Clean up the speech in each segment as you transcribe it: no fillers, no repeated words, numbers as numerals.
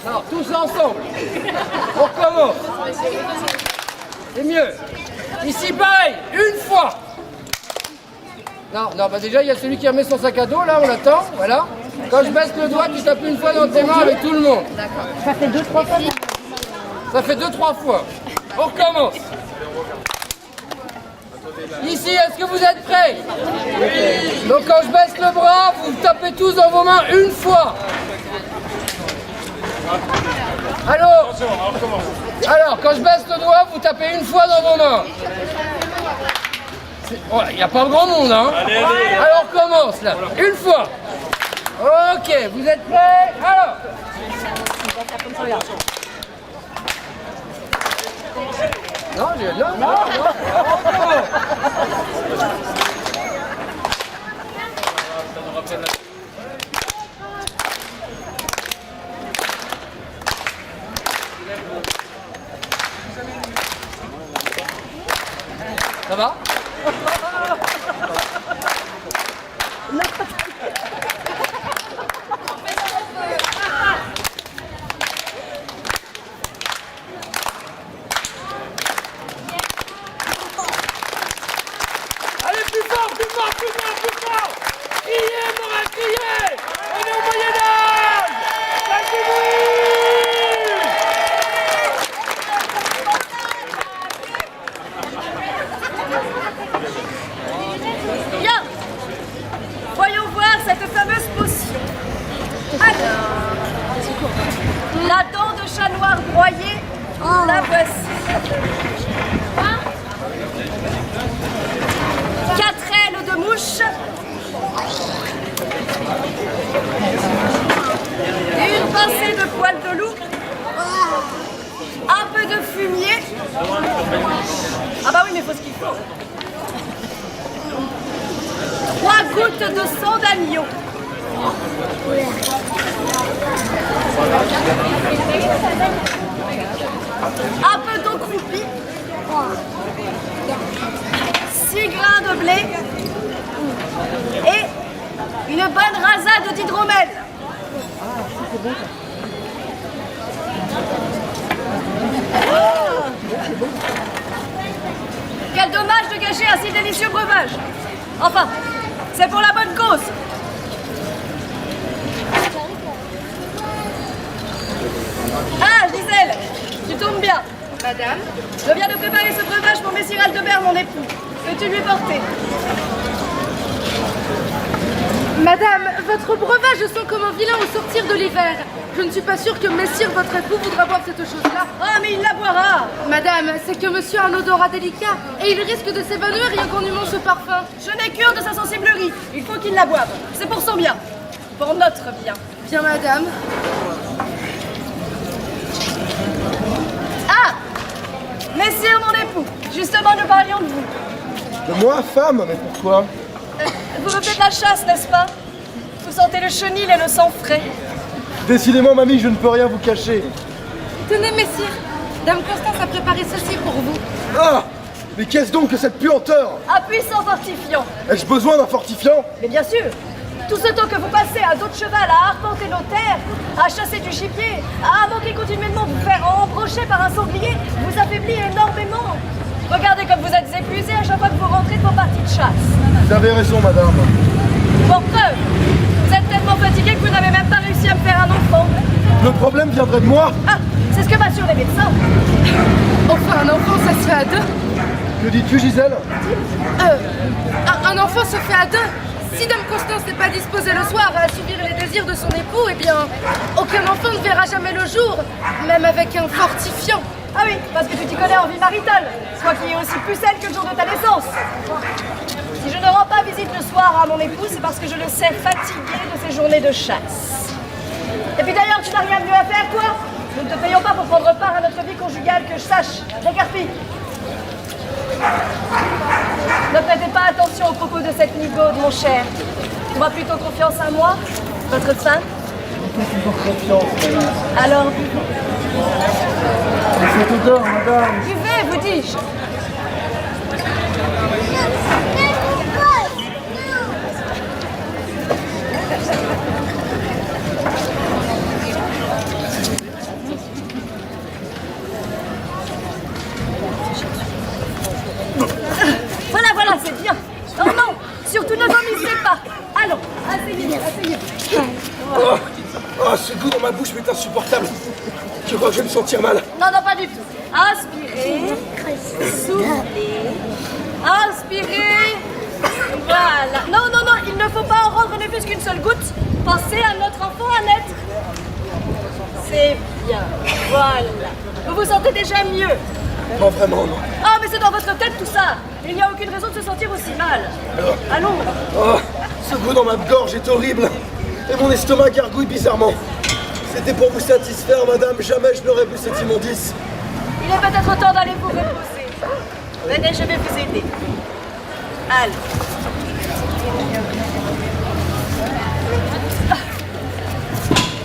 Alors, tous ensemble. On recommence. C'est mieux. Ici, pareil, une fois. Non, non, bah déjà, il y a celui qui remet son sac à dos, là, on l'attend, voilà. Quand je baisse le doigt, tu tapes une fois dans tes mains avec tout le monde. D'accord. Ça fait 2-3 fois. Ça fait 2-3 fois. On recommence. Ici, est-ce que vous êtes prêts? Oui. Donc quand je baisse le bras, vous tapez tous dans vos mains une fois. Alors, quand je baisse le doigt, vous tapez une fois dans vos mains. Il n'y a pas grand monde, hein? Alors on recommence là. Une fois. Ok, vous êtes prêts? Alors. Non, non. Ça va? Allez, plus fort! Criez, Morin, criez! On est au Moyen-Âge! Bien. Voyons voir cette fameuse potion. Alors, la dent de chat noir broyée, la voici. 4 ailes de mouche. Une pincée de poils de loup. Un peu de fumier. Ah bah oui, mais il faut ce qu'il faut. 3 gouttes de sang d'agneau. Un peu d'eau croupie. 6 grains de blé. Et une bonne rasade d'hydromel. Quel dommage de gâcher un si délicieux breuvage. Enfin, c'est pour la bonne cause. Ah, Gisèle, tu tombes bien. Madame, Je viens de préparer ce breuvage pour Messire Aldebert, mon époux. Peux-tu lui porter? Madame, votre breuvage sent comme un vilain au sortir de l'hiver. Je ne suis pas sûre que messire votre époux voudra boire cette chose-là. Ah, mais il la boira. Madame, c'est que monsieur a un odorat délicat et il risque de s'évanouir rien qu'en humant ce parfum. Je n'ai cure de sa sensiblerie. Il faut qu'il la boive. C'est pour son bien. Pour notre bien. Bien, madame. Ah! Messire, mon époux. Justement, nous parlions de vous. De moi, femme? Mais pourquoi? Vous me faites la chasse, n'est-ce pas? Vous sentez le chenil et le sang frais. Décidément, mamie, je ne peux rien vous cacher. Tenez, messire. Dame Constance a préparé ceci pour vous. Ah! Mais qu'est-ce donc que cette puanteur? Un puissant fortifiant. Ai-je besoin d'un fortifiant? Mais bien sûr, tout ce temps que vous passez à dos de cheval, à arpenter nos terres, à chasser du gibier, à manquer continuellement de vous faire embrocher par un sanglier, vous affaiblit énormément. Regardez comme vous êtes épuisé à chaque fois que vous rentrez de vos parties de chasse. Vous avez raison, madame. Pour preuve, vous êtes tellement fatigué que vous n'avez même pas réussi à me faire un enfant. Le problème viendrait de moi? Ah, c'est ce que m'assurent les médecins. Enfin, un enfant, ça se fait à deux. Que dis-tu, Gisèle? Un enfant se fait à deux. Si Dame Constance n'est pas disposée le soir à assouvir les désirs de son époux, eh bien, aucun enfant ne verra jamais le jour, même avec un fortifiant. Ah oui, parce que tu t'y connais en vie maritale, soit qui est aussi pucelle que le jour de ta naissance. Si je ne rends pas visite le soir à mon époux, c'est parce que je le sais fatigué de ses journées de chasse. Et puis d'ailleurs, tu n'as rien de mieux à faire, toi? Nous ne te payons pas pour prendre part à notre vie conjugale, que je sache. Décarpille. Ne prêtez pas attention aux propos de cette nigaude, mon cher. Tu as plutôt confiance en moi, votre femme? Alors, Cette odeur, madame. buvez, vous dis-je. goût dans ma bouche m'est insupportable. Je crois que je vais me sentir mal. Non, non, pas du tout. Inspirez, soufflez, inspirez. Voilà. Non, non, non, il ne faut pas en rendre ne fût-ce qu'une seule goutte. Pensez à notre enfant à naître. C'est bien. Voilà. Vous vous sentez déjà mieux. Non, vraiment, non. Ah, mais c'est dans votre tête tout ça. Il n'y a aucune raison de se sentir aussi mal. Allons. Oh, ce goût dans ma gorge est horrible. Et mon estomac gargouille bizarrement. C'était pour vous satisfaire, madame. Jamais je n'aurais bu cette immondice. Il est peut-être temps d'aller vous reposer. Venez, je vais vous aider. Allez.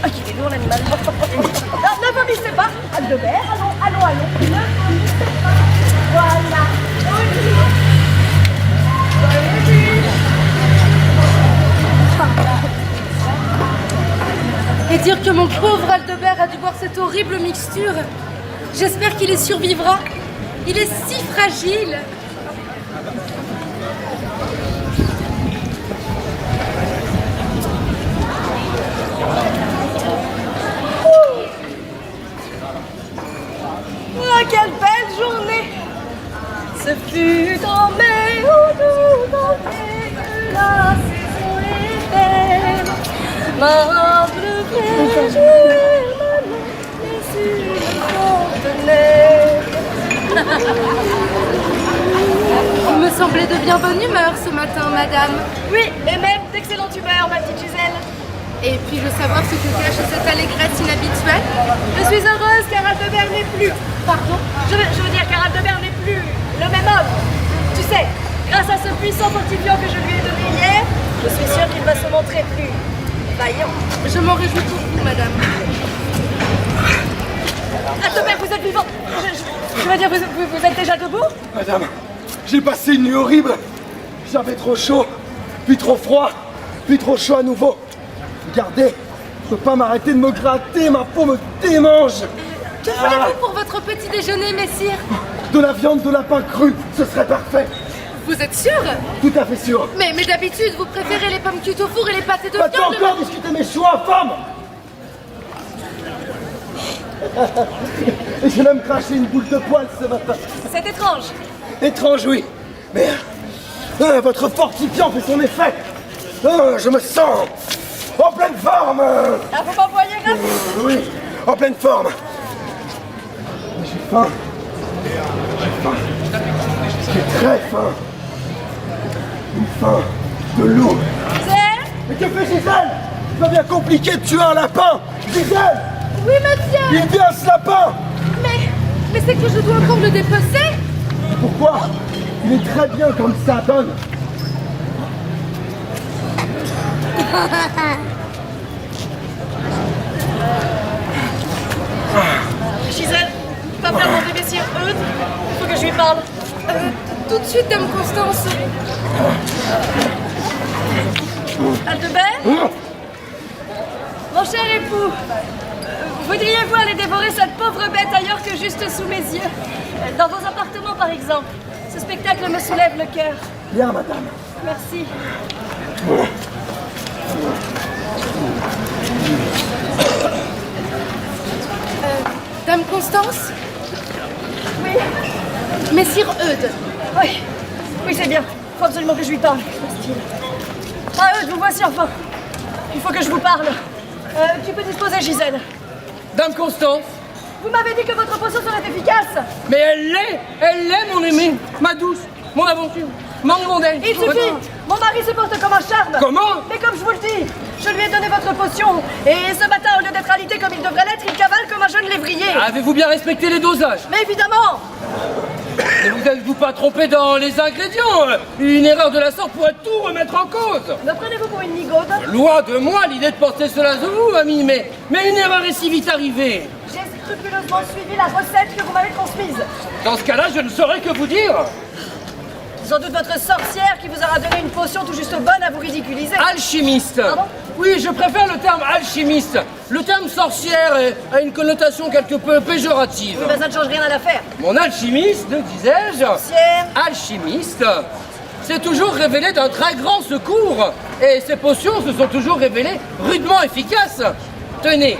Ah, qu'il est lourd l'animal. Ne vomissez pas. Aldebert, allons. Ne vomissez pas. Voilà. Et dire que mon pauvre Aldebert a dû boire cette horrible mixture. J'espère qu'il y survivra. Il est si fragile. Oh, quelle belle journée! Ce fut en mai, au doux en mai, que la saison est belle. Ma brûlée jouait ma main sur le fontenay. Vous me semblez de bien bonne humeur ce matin, madame. Oui, et même d'excellente humeur, ma petite Gisèle. Et puis-je savoir ce que cache cette allégresse inhabituelle? Je suis heureuse car Aldebert n'est plus. Pardon? Je veux dire car Aldebert n'est plus le même homme. Tu sais, grâce à ce puissant fortifiant que je lui ai donné hier, je suis sûre qu'il va se montrer plus vaillant. Je m'en réjouis pour vous, madame. Aldebert, vous êtes vivant. Je veux dire, vous êtes déjà debout? Madame, j'ai passé une nuit horrible. J'avais trop chaud, puis trop froid, puis trop chaud à nouveau. Regardez, je peux pas m'arrêter de me gratter, ma peau me démange. Que voulez-vous pour votre petit déjeuner, messire? De la viande de lapin cru, ce serait parfait. Vous êtes sûr? Tout à fait sûr. Mais d'habitude, vous préférez les pommes cuites au four et les pâtés de Vas-tu viande. encore discuter mes choix, femme? Et j'ai même craché une boule de poil ce matin. C'est étrange. Étrange, oui. Mais votre fortifiant fait son effet. Je me sens en pleine forme. Ah, vous m'envoyez rapide. Oui, en pleine forme. Mais j'ai faim. J'ai faim. J'ai très faim. Une faim de loup. Gisèle? Mais que fait Gisèle? Ça devient compliqué de tuer un lapin. Gisèle! Oui, monsieur. Il vient ce lapin! Mais c'est que je dois encore le dépecer. Pourquoi? Il est très bien comme ça donne. Gisèle, pas faire monter messire Eudes. Faut que je lui parle. Tout de suite, dame Constance. Aldebert? Mon cher époux, voudriez-vous aller dévorer cette pauvre bête ailleurs que juste sous mes yeux? Dans vos appartements, par exemple. Ce spectacle me soulève le cœur. Bien, madame. Merci. Dame Constance? Oui, Messire Eudes. oui, c'est bien. Faut absolument que je lui parle. Ah, Eudes, vous voici enfin. Il faut que je vous parle. Tu peux disposer, Gisèle. Dame Constance, Vous m'avez dit que votre potion serait efficace. mais elle l'est, mon aimé, ma douce, mon aventure, mon mondaine. Il suffit. Mon mari se porte comme un charme. Comment? Mais comme je vous le dis, je lui ai donné votre potion. Et ce matin, au lieu d'être alité comme il devrait l'être, il cavale comme un jeune lévrier. Avez-vous bien respecté les dosages? Mais évidemment. Ne vous êtes-vous pas trompé dans les ingrédients? Une erreur de la sorte pourrait tout remettre en cause. Me prenez-vous pour une nigaude? Loin de moi l'idée de porter cela sur vous, ami, mais une erreur est si vite arrivée. J'ai scrupuleusement suivi la recette que vous m'avez transmise. Dans ce cas-là, je ne saurais que vous dire. Sans doute votre sorcière qui vous aura donné une potion tout juste bonne à vous ridiculiser. Alchimiste. Pardon? Oui, je préfère le terme alchimiste. Le terme sorcière a une connotation quelque peu péjorative. Mais ça ne change rien à l'affaire. Mon alchimiste, disais-je, Sorcière. alchimiste, s'est toujours révélé d'un très grand secours. Et ces potions se sont toujours révélées rudement efficaces. Tenez,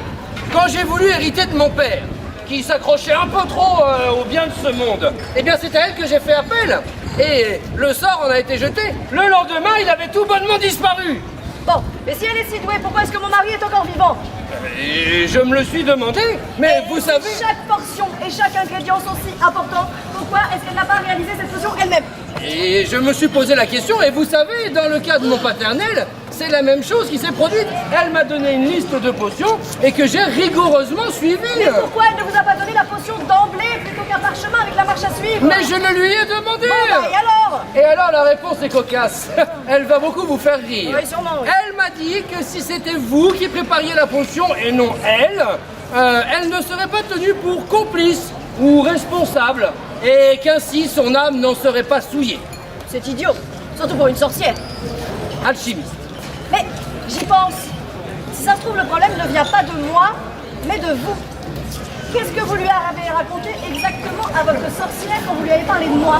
quand j'ai voulu hériter de mon père, qui s'accrochait un peu trop au bien de ce monde, eh bien c'est à elle que j'ai fait appel. Et le sort en a été jeté. Le lendemain, il avait tout bonnement disparu. Bon, mais si elle est si douée, pourquoi est-ce que mon mari est encore vivant? Et je me le suis demandé, mais vous savez... Chaque portion et chaque ingrédient sont si importants, pourquoi est-ce qu'elle n'a pas réalisé cette potion elle-même? Et je me suis posé la question, et vous savez, dans le cas de mon paternel, c'est la même chose qui s'est produite. Elle m'a donné une liste de potions et que j'ai rigoureusement suivie. Mais pourquoi elle ne vous a pas donné la potion d'emblée plutôt qu'un parchemin avec la marche à suivre? Mais je ne lui ai demandé. Bon, bah, et alors? Et alors la réponse est cocasse. Elle va beaucoup vous faire rire. Oui, sûrement, oui. Elle m'a dit que si c'était vous qui prépariez la potion et non elle, elle ne serait pas tenue pour complice ou responsable et qu'ainsi son âme n'en serait pas souillée. C'est idiot, surtout pour une sorcière. Alchimiste. Mais j'y pense. Si ça se trouve, le problème ne vient pas de moi, mais de vous. Qu'est-ce que vous lui avez raconté exactement à votre sorcière quand vous lui avez parlé de moi?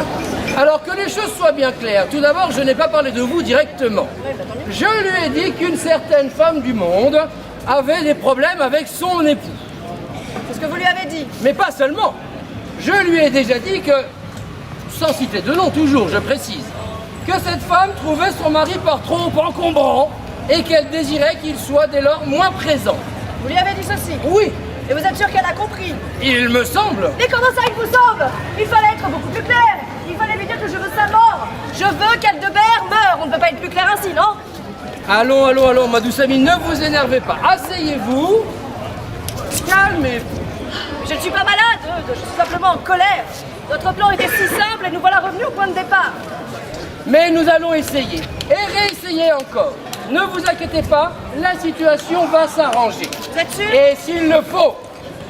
Alors que les choses soient bien claires, tout d'abord, je n'ai pas parlé de vous directement. Oui, bah, tant mieux. Je lui ai dit qu'une certaine femme du monde avait des problèmes avec son époux. C'est ce que vous lui avez dit. Mais pas seulement. Je lui ai déjà dit que, sans citer de nom toujours, je précise, que cette femme trouvait son mari par trop encombrant et qu'elle désirait qu'il soit dès lors moins présent. Vous lui avez dit ceci. Oui, Et vous êtes sûr qu'elle a compris? il me semble. Mais comment ça, il vous semble? Il fallait être beaucoup plus clair. Il fallait lui dire que je veux sa mort. Je veux qu'Aldebert meure. On ne peut pas être plus clair ainsi, non? Allons, allons, allons, ma douce amie, ne vous énervez pas. Asseyez-vous. Calmez-vous. Je ne suis pas malade, je suis simplement en colère. Notre plan était si simple et nous voilà revenus au point de départ. Mais nous allons essayer et réessayer encore. Ne vous inquiétez pas, la situation va s'arranger. Vous êtes sûr? Et s'il le faut,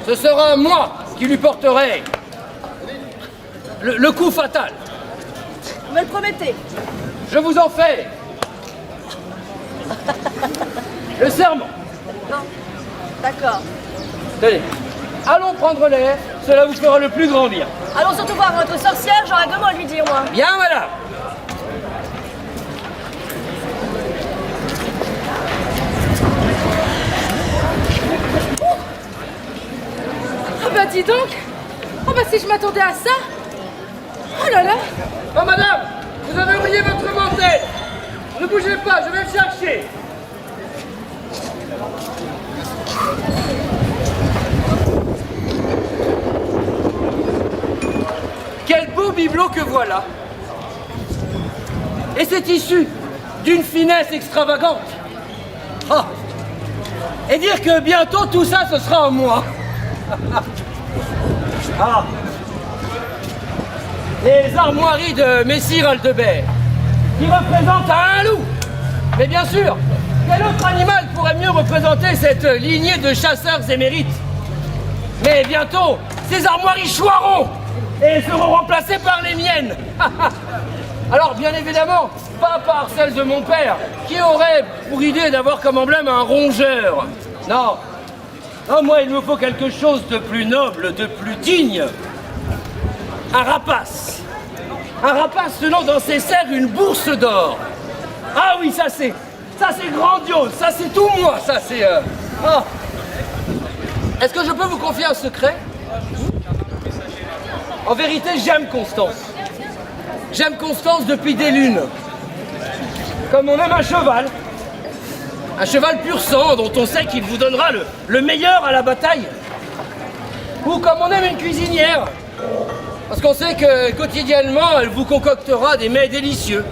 ce sera moi qui lui porterai le coup fatal. Vous me le promettez? Je vous en fais le serment. Non. D'accord. Tenez, allons prendre l'air, cela vous fera le plus grand bien. Allons surtout voir votre sorcière, j'aurai deux mots à lui dire, moi. Bien, voilà. Ah bah dis donc. Oh bah si je m'attendais à ça. Oh là là. Oh madame, vous avez oublié votre mantel. Ne bougez pas, je vais le chercher. Quel beau bibelot que voilà. Et c'est issu d'une finesse extravagante. Ah. Et dire que bientôt tout ça ce sera en moi. Ah. Les armoiries de Messire Aldebert, qui représentent un loup. Mais bien sûr, quel autre animal pourrait mieux représenter cette lignée de chasseurs émérites? Mais bientôt, ces armoiries choiront et seront remplacées par les miennes. Alors bien évidemment, pas par celles de mon père, qui aurait pour idée d'avoir comme emblème un rongeur. Non. Non, moi il me faut quelque chose de plus noble, de plus digne. Un rapace. Un rapace tenant dans ses serres une bourse d'or. Ah oui, ça c'est grandiose, ça c'est tout moi, ça c'est... Oh. Est-ce que je peux vous confier un secret? En vérité, j'aime Constance. J'aime Constance depuis des lunes. Comme on aime un cheval. Un cheval pur sang dont on sait qu'il vous donnera le meilleur à la bataille. Ou comme on aime une cuisinière. Parce qu'on sait que quotidiennement, elle vous concoctera des mets délicieux.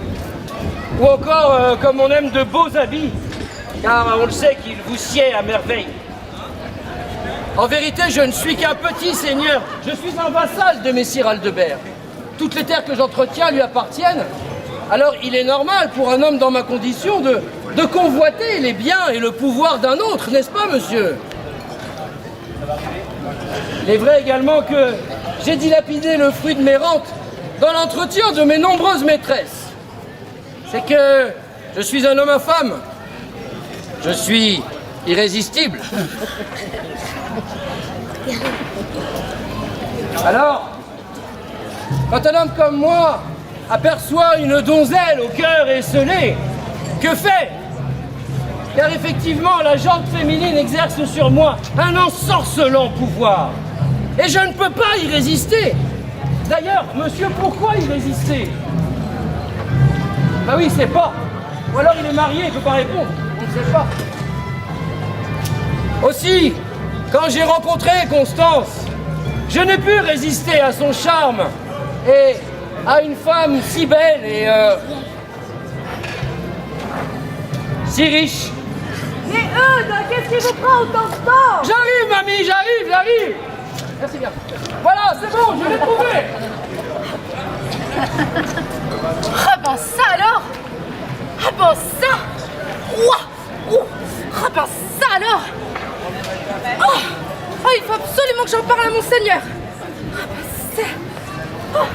Ou encore, comme on aime de beaux habits. Car on le sait qu'il vous sied à merveille. En vérité, je ne suis qu'un petit seigneur. Je suis un vassal de Messire Aldebert. Toutes les terres que j'entretiens lui appartiennent. Alors il est normal pour un homme dans ma condition de convoiter les biens et le pouvoir d'un autre, n'est-ce pas, monsieur? Il est vrai également que j'ai dilapidé le fruit de mes rentes dans l'entretien de mes nombreuses maîtresses. C'est que je suis un homme infâme. Je suis irrésistible. Alors, quand un homme comme moi aperçoit une donzelle au cœur esselé, que fait? car effectivement, la jante féminine exerce sur moi un ensorcelant pouvoir. Et je ne peux pas y résister. D'ailleurs, monsieur, pourquoi y résister? Bah oui, il sait pas. Ou alors il est marié, il peut pas répondre. On ne sait pas. Aussi, quand j'ai rencontré Constance, je n'ai pu résister à son charme et à une femme si belle et si riche. Mais Eudes, qu'est-ce qui vous prend autant de temps? J'arrive, mamie, j'arrive. Merci bien. Voilà, c'est bon, je l'ai trouvé. Ah ben ça alors. Ah ben ça. Ouah. Ouh. Ah ben ça alors. Oh. Oh, il faut absolument que j'en parle à mon seigneur. Ah ben ça. Oh.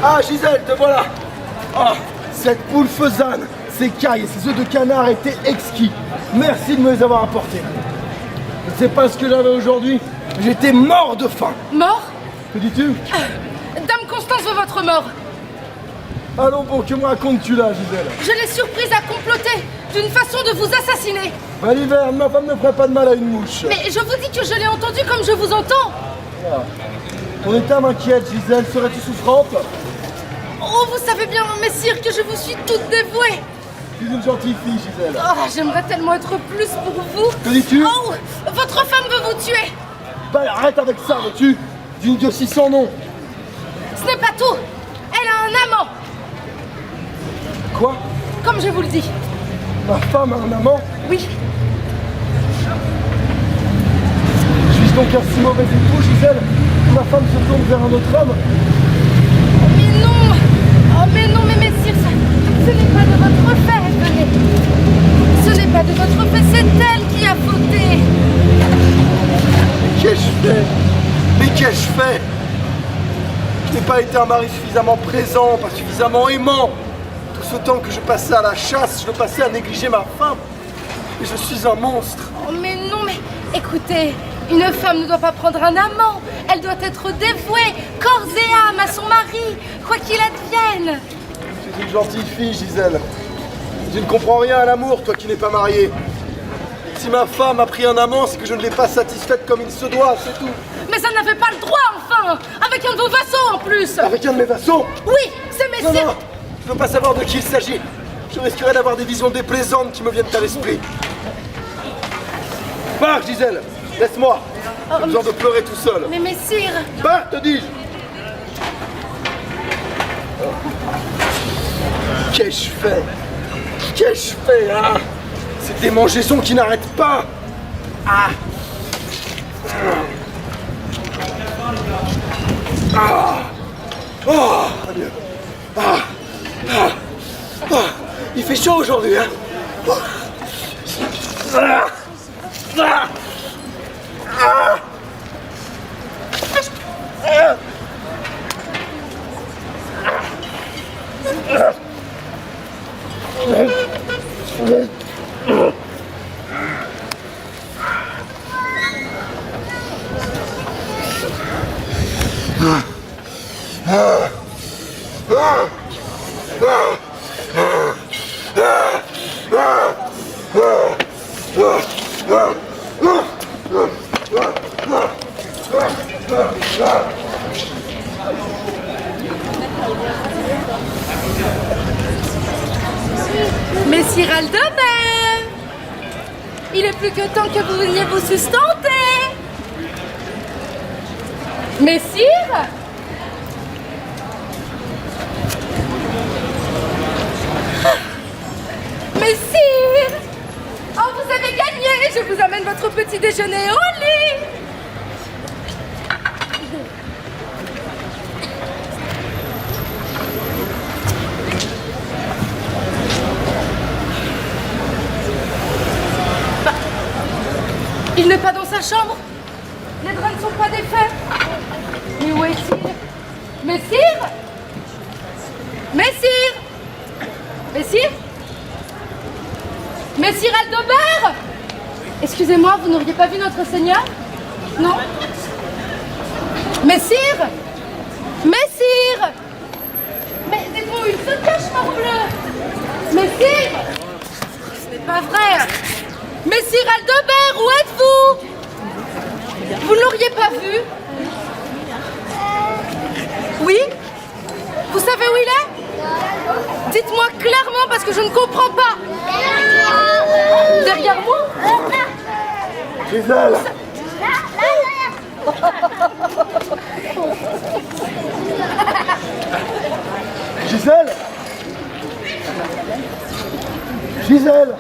Ah, Gisèle, te voilà. Ah, cette poule faisane, ses cailles et ses œufs de canard étaient exquis. Merci de me les avoir apportés. Je ne sais pas ce que j'avais aujourd'hui, mais j'étais mort de faim. Mort? Que dis-tu? Dame Constance veut votre mort. Allons bon, que me racontes-tu là, Gisèle? Je l'ai surprise à comploter d'une façon de vous assassiner. Bah, l'hiver, ma femme ne ferait pas de mal à une mouche. Mais je vous dis que je l'ai entendu comme je vous entends. Ton état m'inquiète, Gisèle. Serais-tu souffrante? Oh, vous savez bien, messire, que je vous suis toute dévouée. Tu es une gentille fille, Gisèle. Oh, j'aimerais tellement être plus pour vous. Que dis-tu? Oh, votre femme veut vous tuer. Bah, arrête avec ça, veux-tu? D'une de si sans nom. Ce n'est pas tout. Elle a un amant. Quoi? Comme je vous le dis. Ma femme a un amant? Oui. Suis-je donc un si mauvais époux, Gisèle, que ma femme se tourne vers un autre homme? Mais non. Oh, mais non, mais messire, ce n'est pas de votre fait, venez. Ce n'est pas de votre fait, c'est elle qui a fauté. Qu'ai-je fait? Mais qu'ai-je fait? Je n'ai pas été un mari suffisamment présent, pas suffisamment aimant. Tout ce temps que je passais à la chasse, je le passais à négliger ma femme. Et je suis un monstre. Oh, mais non, mais écoutez, une femme ne doit pas prendre un amant. Elle doit être dévouée, corps et âme, à son mari, quoi qu'il advienne. Tu es une gentille fille, Gisèle. Tu ne comprends rien à l'amour, toi qui n'es pas mariée. Si ma femme a pris un amant, c'est que je ne l'ai pas satisfaite comme il se doit, c'est tout. Mais ça n'avait pas le droit, enfin. Avec un de vos vassaux, en plus. Avec un de mes vassaux? Oui, c'est Non, messire. non, je ne veux pas savoir de qui il s'agit. Je risquerais d'avoir des visions déplaisantes qui me viennent à l'esprit. Pars, Gisèle. Laisse-moi. J'ai besoin de pleurer tout seul. Mais messire. Pars, te dis-je. Qu'ai-je fait? Qu'ai-je fait, hein? C'est des mangeaisons qui n'arrêtent pas. Ah. Ah. Oh, adieu. Ah. Ah. Ah. Il fait chaud aujourd'hui, hein? Oh. Ah. Ah. Ah. Ah. Messire Aldebert, il est plus que temps que vous veniez vous sustenter. Messire? Messire! Oh, vous avez gagné! Je vous amène votre petit déjeuner au lit! Bah, il n'est pas dans sa chambre. Les draps ne sont pas défaits. Mais où est-il? Messire? Messire? Messire? Messire Aldebert? Excusez-moi, vous n'auriez pas vu notre Seigneur? Non? Messire? Messire? Mais dites-moi, il se cache, morbleu! Messire? c'est pas vrai. Messire Aldebert, où êtes-vous? Vous ne l'auriez pas vu? Oui? Vous savez où il est? Dites-moi clairement parce que je ne comprends pas. Derrière moi? Gisèle! Gisèle! Gisèle!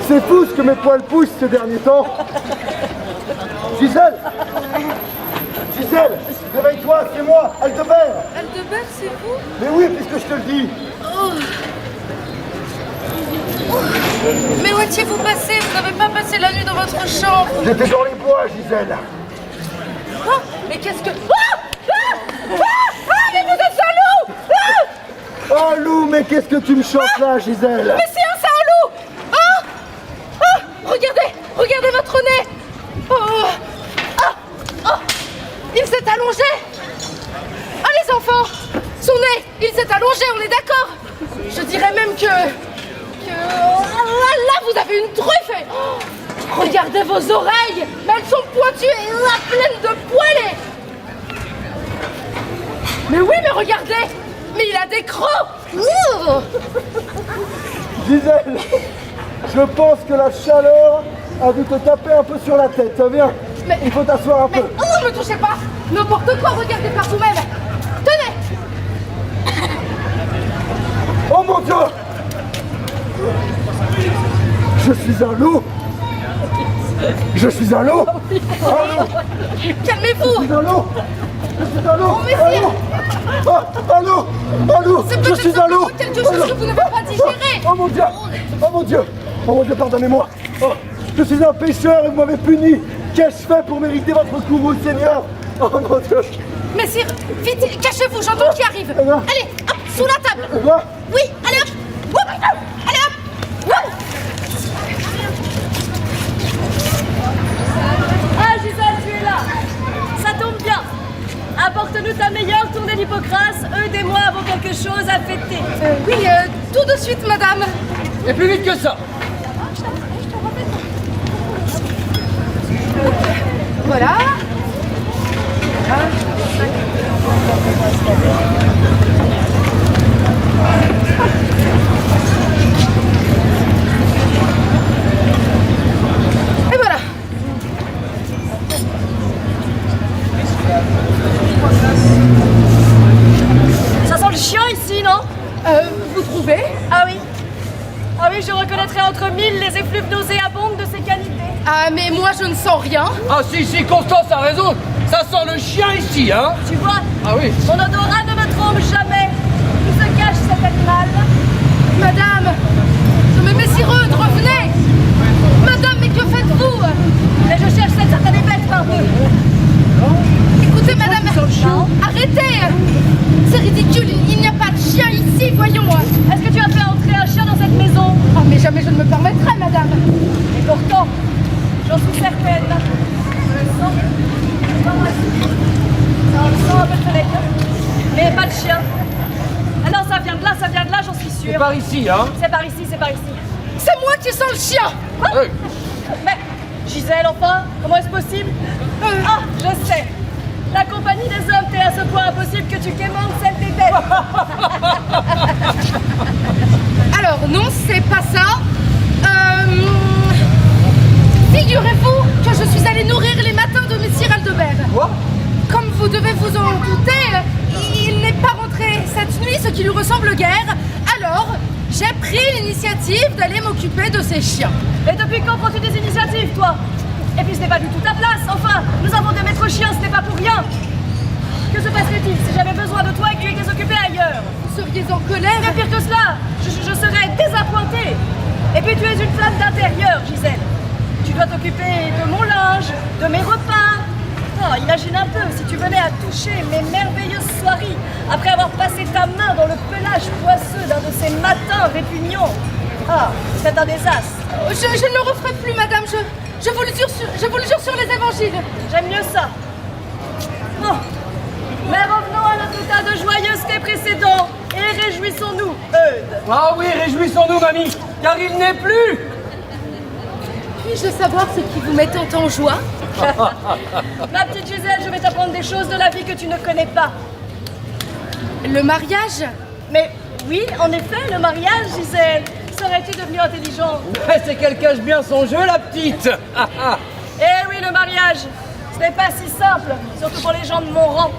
C'est fou ce que mes poils poussent ces derniers temps. Gisèle! Gisèle! Réveille-toi, c'est moi, Aldebert! Aldebert, c'est vous? Mais oui, puisque je te le dis! Mais où étiez-vous passé? Vous n'avez pas passé la nuit dans votre chambre. J'étais dans les bois, Gisèle! Oh, mais qu'est-ce que... mais vous êtes un loup! Oh loup, mais qu'est-ce que tu me chantes là, Gisèle? Mais c'est un loup! Regardez votre nez! Il s'est allongé! Ah les enfants! Son nez, il s'est allongé, on est d'accord? Je dirais même que... Là, vous avez une truffe! Regardez vos oreilles! Mais elles sont pointues et là, pleines de poils! Mais oui, mais regardez! Mais il a des crocs! Gisèle, je pense que la chaleur a dû te taper un peu sur la tête. Viens, Mais- il faut t'asseoir un Mais peu. oh, ne me touchez pas! N'importe quoi, regardez par vous-même! Tenez! Oh mon Dieu! Je suis un loup! Je suis un loup! Calmez-vous! Je suis un loup! Je suis un loup! Oh, mais Un si- loup! Un loup! Un loup! C'est Je peut-être suis un loup! simplement quelque chose que vous n'avez pas digéré! Oh mon Dieu! Oh mon Dieu! Oh mon Dieu, pardonnez-moi! Oh, je suis un pécheur et vous m'avez puni! Qu'ai-je fait pour mériter votre courroux, Seigneur? Oh mon Dieu! Messire, vite, cachez-vous, j'entends qui arrive! Eh ben. Allez, hop, sous la table! Et moi? Oui, allez hop! Hop, allez hop! Hop. Ah, Gisèle, tu es là. Ça tombe bien. Apporte-nous ta meilleure tournée d'Hippocrate. Eux et moi avons quelque chose à fêter. Oui, tout de suite, madame! Et plus vite que ça. Voilà! Et voilà! Ça sent le chien ici, non? Vous trouvez? Ah oui. Ah oui, je reconnaîtrais entre mille les effluves nauséabondes de ces canidés. Ah, mais moi je ne sens rien! Ah si, Constance a raison. Ça sent le chien ici, hein. Tu vois, Ah oui. mon odorat ne me trompe jamais. Où se cache cet animal? Madame! Je me mets sireuse, revenez! Madame, mais que faites-vous? Mais je cherche cette satanée bête par deux. Écoutez, madame, arrêtez! C'est ridicule, il n'y a pas de chien ici, voyons! Est-ce que tu as fait entrer un chien dans cette maison? Oh, mais jamais je ne me permettrai, madame! Et pourtant, j'en suis certaine. Je le sens. Ça sent un peu de soleil. Mais pas de chien. Ah non, ça vient de là, j'en suis C'est sûre. par ici, hein. C'est par ici, c'est par ici. C'est moi qui sens le chien! Oui. Mais, Gisèle, enfin, comment est-ce possible? Ah, je sais. La compagnie des hommes t'est à ce point impossible que tu quémandes celle des bêtes. Alors, non, c'est pas ça. Figurez-vous que je suis allée nourrir les matins de Messire Aldebert. Quoi? Comme vous devez vous en douter, il n'est pas rentré cette nuit, ce qui lui ressemble guère. Alors, j'ai pris l'initiative d'aller m'occuper de ces chiens. Et depuis quand prends-tu des initiatives, toi? Et puis ce n'est pas du tout ta place, enfin. Nous avons des maîtres chiens, ce n'est pas pour rien. Que se passerait-il si j'avais besoin de toi et que tu étais occupé ailleurs? Vous seriez en colère? Mais pire que cela, je serais désappointée. Et puis tu es une femme d'intérieur, Gisèle. Tu dois t'occuper de mon linge, de mes repas. Oh, imagine un peu si tu venais à toucher mes merveilleuses soieries après avoir passé ta main dans le pelage poisseux d'un de ces matins répugnants. Ah, c'est un désastre. Je ne le referai plus, madame. Je vous le jure sur les évangiles. J'aime mieux ça. Bon. Mais revenons à notre état de joyeuseté précédent et réjouissons-nous, Eudes. Ah oui, réjouissons-nous, mamie, car il n'est plus. Puis-je savoir ce qui vous met tant en joie? Ma petite Gisèle, je vais t'apprendre des choses de la vie que tu ne connais pas. Le mariage? Mais oui, en effet, le mariage, Gisèle. Serais-tu devenue intelligente? Ouais, c'est qu'elle cache bien son jeu, la petite. Eh oui, le mariage, ce n'est pas si simple, surtout pour les gens de mon rang.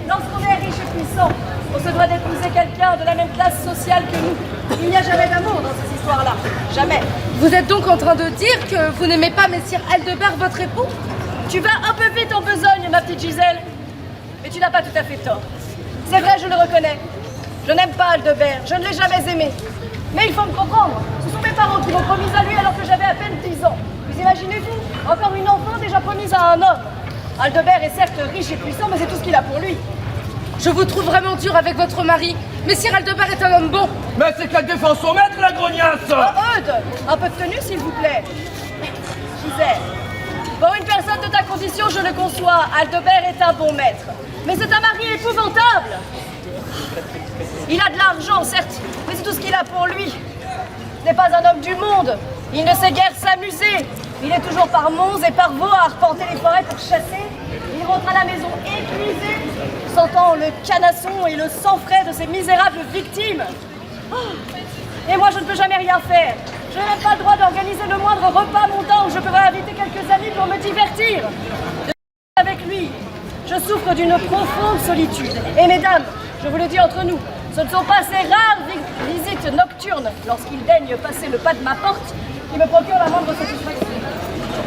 Lorsqu'on est riche et puissant, on se doit d'épouser quelqu'un de la même classe sociale que nous. Il n'y a jamais d'amour dans ces histoires-là. Jamais. Vous êtes donc en train de dire que vous n'aimez pas Messire Aldebert, votre époux? Tu vas un peu vite en besogne, ma petite Gisèle. Mais tu n'as pas tout à fait tort. C'est vrai, je le reconnais. Je n'aime pas Aldebert, je ne l'ai jamais aimé. Mais il faut me comprendre, ce sont mes parents qui m'ont promise à lui alors que j'avais à peine 10 ans. Vous imaginez-vous, encore une enfant déjà promise à un homme. Aldebert est certes riche et puissant, mais c'est tout ce qu'il a pour lui. Je vous trouve vraiment dur avec votre mari. Messire Aldebert est un homme bon. Mais c'est qu'elle défend son maître, la grognasse. Oh, Eudes, un peu de tenue, s'il vous plaît. Gisèle, pour une personne de ta condition, je le conçois. Aldebert est un bon maître. Mais c'est un mari épouvantable. Il a de l'argent, certes, mais c'est tout ce qu'il a pour lui. Ce n'est pas un homme du monde. Il ne sait guère s'amuser. Il est toujours par monts et par veaux à arpenter les forêts pour chasser. Il rentre à la maison épuisé, sentant le canasson et le sang-frais de ses misérables victimes. Oh. Et moi, je ne peux jamais rien faire. Je n'ai même pas le droit d'organiser le moindre repas montant où je pourrais inviter quelques amis pour me divertir. Avec lui, je souffre d'une profonde solitude. Et mesdames, je vous le dis entre nous, ce ne sont pas ces rares visites nocturnes, lorsqu'il daigne passer le pas de ma porte, qui me procurent la moindre satisfaction.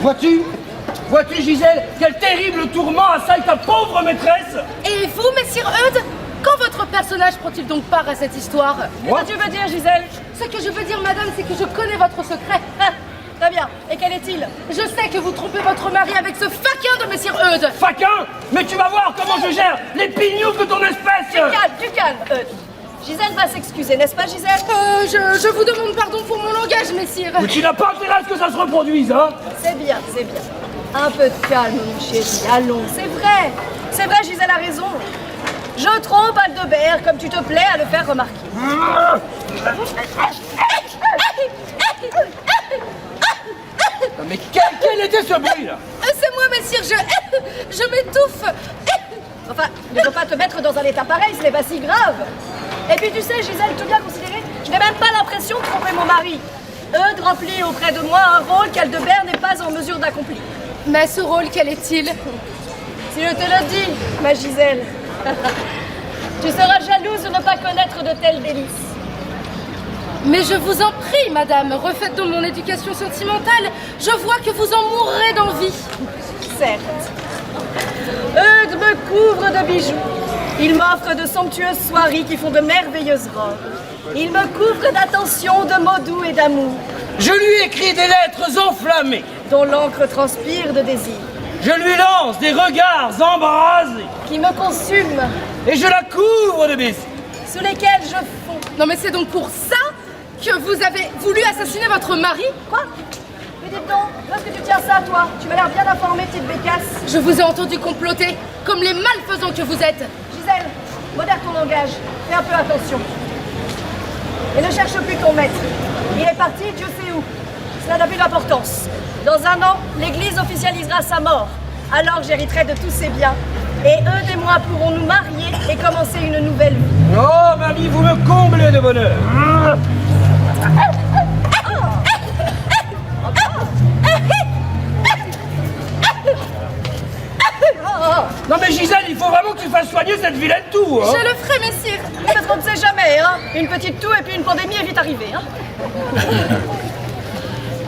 Vois-tu, Gisèle, quel terrible tourment assaille ta pauvre maîtresse. Et vous, Messire Eudes, quand votre personnage prend-il donc part à cette histoire? Qu'est-ce que tu veux dire, Gisèle? Ce que je veux dire, madame, c'est que je connais votre secret. Ah, très bien. Et quel est-il? Je sais que vous trompez votre mari avec ce faquin de Messire Eudes. Faquin, mais tu vas voir comment je gère les pignous de ton espèce. Tu calmes, Eudes. Gisèle va s'excuser, n'est-ce pas, Gisèle? Je vous demande pardon pour mon langage, messire. Mais tu n'as pas intérêt à ce que ça se reproduise, hein. C'est bien, c'est bien. Un peu de calme, mon chéri, allons. C'est vrai, Gisèle a raison. Je trompe Aldebert, comme tu te plais à le faire remarquer. Non, mais quel était ce bruit, là? C'est moi, messire, je m'étouffe. Enfin, il ne faut pas te mettre dans un état pareil, ce n'est pas si grave. Et puis tu sais, Gisèle, tout bien considéré, je n'ai même pas l'impression de tromper mon mari. Eudes remplit auprès de moi un rôle qu'Aldebert n'est pas en mesure d'accomplir. Mais ce rôle, quel est-il? Si je te le dis, ma Gisèle, tu seras jalouse de ne pas connaître de telles délices. Mais je vous en prie, madame, refaites donc mon éducation sentimentale. Je vois que vous en mourrez d'envie. Certes. Eudes me couvre de bijoux. Il m'offre de somptueuses soieries qui font de merveilleuses robes. Il me couvre d'attentions, de mots doux et d'amour, Je lui écris des lettres enflammées. dont l'encre transpire de désir, Je lui lance des regards embrasés. qui me consument, Et je la couvre de baisers. sous lesquels je fonds. Non mais c'est donc pour ça que vous avez voulu assassiner votre mari? Quoi? Mais dites donc, où est-ce que tu tiens ça, toi? Tu m'as l'air bien informée, petite bécasse. Je vous ai entendu comploter, comme les malfaisants que vous êtes. Gisèle, modère ton langage. Fais un peu attention. Et ne cherche plus ton maître. Il est parti, Dieu sait où. Cela n'a plus d'importance. Dans un an, l'Église officialisera sa mort. Alors j'hériterai de tous ses biens. Et Eudes et moi pourrons nous marier et commencer une nouvelle vie. Oh, mamie, vous me comblez de bonheur. Non mais Gisèle, il faut vraiment que tu fasses soigner cette vilaine toux, hein. Je le ferai, messire. Parce qu'on ne sait jamais, hein. Une petite toux et puis une pandémie est vite arrivée, hein.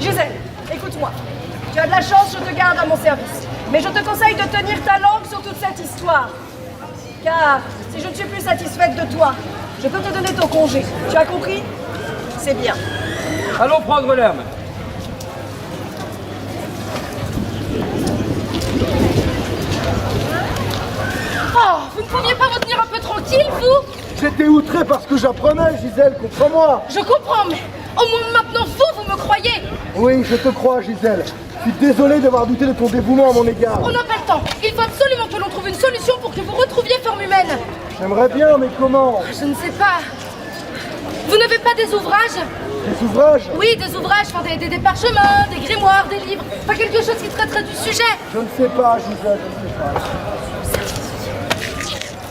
Gisèle, écoute-moi. Tu as de la chance, je te garde à mon service. Mais je te conseille de tenir ta langue sur toute cette histoire. Car si je ne suis plus satisfaite de toi, je peux te donner ton congé. Tu as compris? C'est bien. Allons prendre l'air, maintenant. Oh, vous ne pouviez pas vous tenir un peu tranquille, vous? J'étais outré parce que j'apprenais, Gisèle, comprends-moi. Je comprends, mais au moins maintenant, vous me croyez. Oui, je te crois, Gisèle. Je suis désolé d'avoir douté de ton dévouement à mon égard. On n'a pas le temps. Il faut absolument que l'on trouve une solution pour que vous retrouviez forme humaine. J'aimerais bien, mais comment? Je ne sais pas. Vous n'avez pas des ouvrages? Des ouvrages? Oui, des ouvrages, enfin, des parchemins, des grimoires, des livres. Enfin, quelque chose qui traiterait du sujet. Je ne sais pas, Gisèle, je ne sais pas.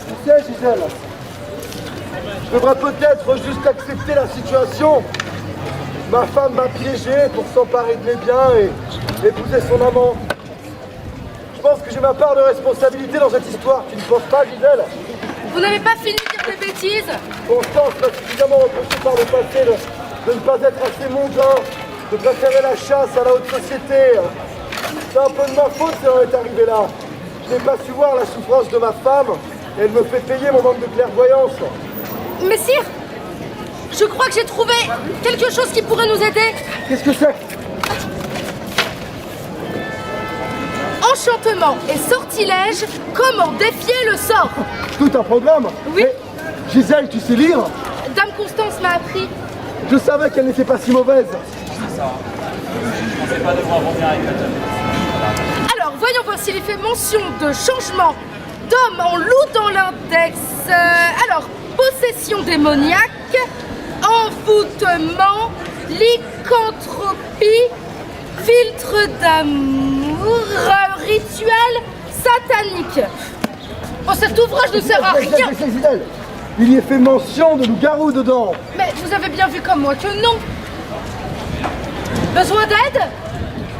Tu sais, Gisèle, je devrais peut-être juste accepter la situation. Ma femme m'a piégé pour s'emparer de mes biens et épouser son amant. Je pense que j'ai ma part de responsabilité dans cette histoire. Tu ne penses pas, Gisèle? Vous n'avez pas fini de dire des bêtises? Constance m'a suffisamment reproché par le passé de ne pas être assez mondain, de préférer la chasse à la haute société. C'est un peu de ma faute si on est arrivé là. Je n'ai pas su voir la souffrance de ma femme et elle me fait payer mon manque de clairvoyance. Messire, je crois que j'ai trouvé quelque chose qui pourrait nous aider. Qu'est-ce que c'est? Enchantement et sortilège, comment défier le sort? Tout un programme? Oui. Mais, Gisèle, tu sais lire? Dame Constance m'a appris. Je savais qu'elle n'était pas si mauvaise. Alors, voyons voir s'il y fait mention de changement d'homme en loup dans l'index. Alors, possession démoniaque, envoûtement, lycanthropie, filtre d'amour, rituel satanique. Oh, cet ouvrage ne sert à rien. Gisèle, il y est fait mention de loup-garou dedans. Mais vous avez bien vu comme moi que non. Besoin d'aide?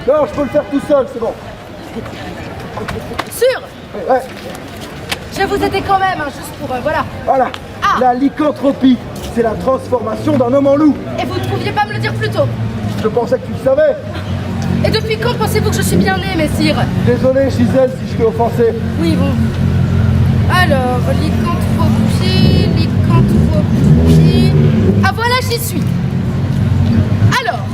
Non, je peux le faire tout seul, c'est bon. Sûr? Ouais, Je vais vous aider quand même, hein, juste pour... voilà. voilà. Ah. La lycanthropie, c'est la transformation d'un homme en loup. Et vous ne pouviez pas me le dire plus tôt? Je pensais que tu le savais. Et depuis quand pensez-vous que je suis bien née, messire? Désolé, Gisèle, si je t'ai offensé. Oui, bon. Alors, lycanthropie... Ah voilà, j'y suis. Alors,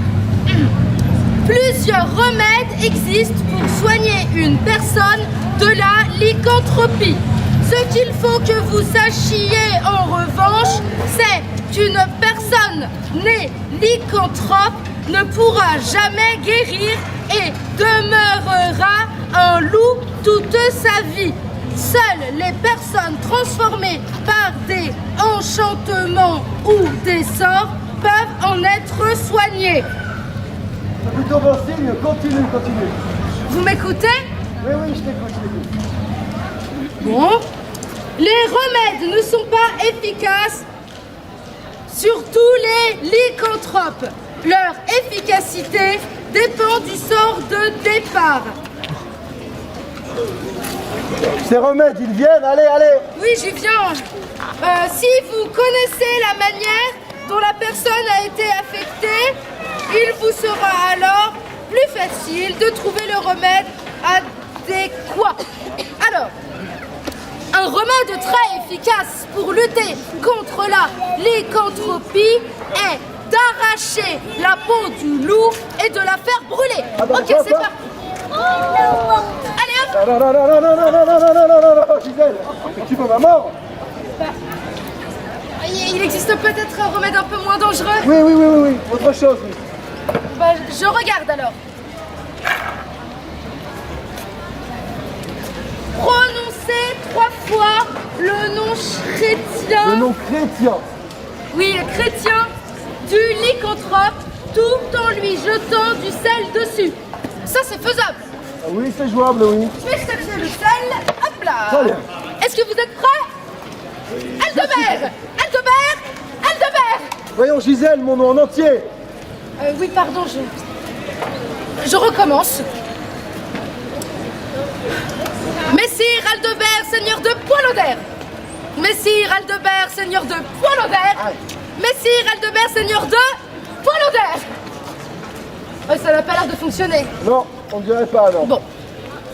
plusieurs remèdes existent pour soigner une personne de la lycanthropie. Ce qu'il faut que vous sachiez en revanche, c'est qu'une personne née lycanthrope ne pourra jamais guérir et demeurera un loup toute sa vie. Seules les personnes transformées par des enchantements ou des sorts peuvent en être soignées. C'est plutôt bon signe, continue. Vous m'écoutez? Oui, je t'écoute. Bon. Les remèdes ne sont pas efficaces sur tous les lycanthropes. Leur efficacité dépend du sort de départ. Ces remèdes, ils viennent, allez. Oui, j'y viens. Si vous connaissez la manière dont la personne a été affectée, il vous sera alors plus facile de trouver le remède adéquat. Alors, un remède très efficace pour lutter contre la lycanthropie est d'arracher la peau du loup et de la faire brûler. Attends, Ok, quoi, c'est quoi parti. Allez hop. Non, Gisèle, tu veux ma mort? Il existe peut-être un remède un peu moins dangereux. Oui, autre chose, oui. Bah, je regarde alors. Prononcez 3 fois le nom chrétien. Le nom chrétien. Oui, chrétien du lycanthrope, tout en lui jetant du sel dessus. Ça, c'est faisable. Ah oui, c'est jouable, oui. Je vais chercher le sel. Hop là. Très bien. Est-ce que vous êtes prêts? Aldebert. Voyons, Gisèle, mon nom en entier. Oui, pardon, je recommence. Messire Aldebert, seigneur de Poix-l'Auder. Messire Aldebert, seigneur de Poix-l'Auder. Messire Aldebert, seigneur de Poix-l'Auder. Ça n'a pas l'air de fonctionner. Non, on dirait pas, non. Bon,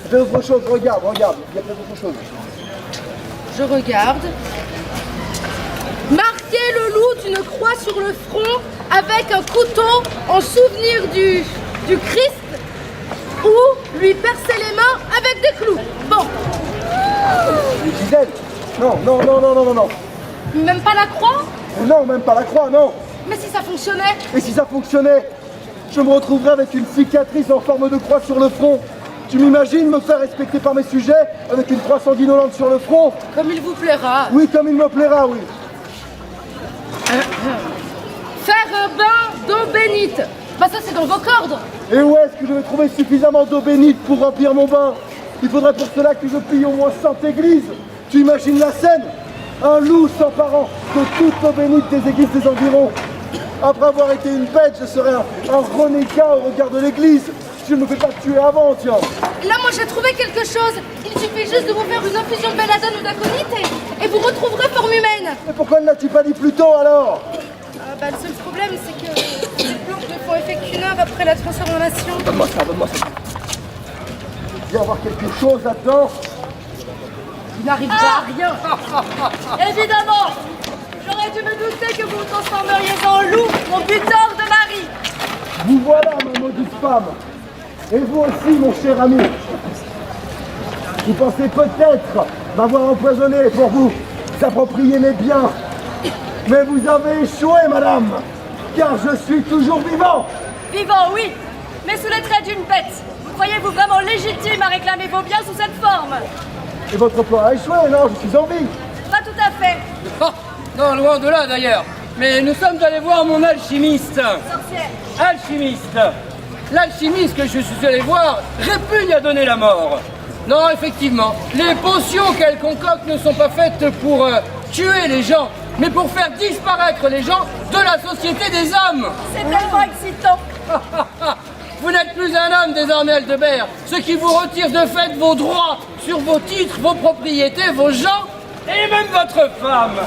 C'est autre chose, regarde, il y a peut-être autre chose. je regarde. Marquez le loup d'une croix sur le front avec un couteau en souvenir du Christ ou lui percer les mains avec des clous. Bon, Gisèle, non. même pas la croix? Non, même pas la croix, non. Mais si ça fonctionnait? Et si ça fonctionnait? je me retrouverai avec une cicatrice en forme de croix sur le front. Tu m'imagines me faire respecter par mes sujets avec une croix sanguinolente sur le front? Comme il vous plaira. Oui, comme il me plaira, oui. Faire bain d'eau bénite. Bah ça c'est dans vos cordes. Et où est-ce que je vais trouver suffisamment d'eau bénite pour remplir mon bain? Il faudrait pour cela que je pille au moins 100 églises. Tu imagines la scène? Un loup s'emparant de toute l'eau bénite des églises des environs. Après avoir été une bête, je serais un renégat au regard de l'église. Je ne me fais pas tuer avant, tiens. Là moi j'ai trouvé quelque chose. Il suffit juste de vous faire une infusion de belladone ou d'aconite et vous retrouverez forme humaine. Mais pourquoi ne l'as-tu pas dit plus tôt alors? Bah le seul problème c'est que ces plantes ne font effet qu'une heure après la transformation. Donne-moi ça, donne-moi ça. Il va y avoir quelque chose là-dedans. Vous n'arriverez à rien. Évidemment, j'aurais dû me douter que vous vous transformeriez en loup, mon butor de mari. Vous voilà, ma maudite femme. Et vous aussi, mon cher ami. Vous pensez peut-être m'avoir empoisonné pour vous approprier mes biens. Mais vous avez échoué, madame. Car je suis toujours vivant. Vivant, oui, mais sous les traits d'une bête. Croyez-vous vraiment légitime à réclamer vos biens sous cette forme? Et votre plan a échoué, non? Je suis en vie. Pas tout à fait. Oh, non, loin de là d'ailleurs. Mais nous sommes allés voir mon alchimiste. Sorcière. Alchimiste. L'alchimiste que je suis allé voir répugne à donner la mort. Non, effectivement, les potions qu'elle concocte ne sont pas faites pour tuer les gens, mais pour faire disparaître les gens de la société des hommes. C'est tellement excitant. Vous n'êtes plus un homme désormais, Aldebert, ce qui vous retire de fait vos droits sur vos titres, vos propriétés, vos gens et même votre femme.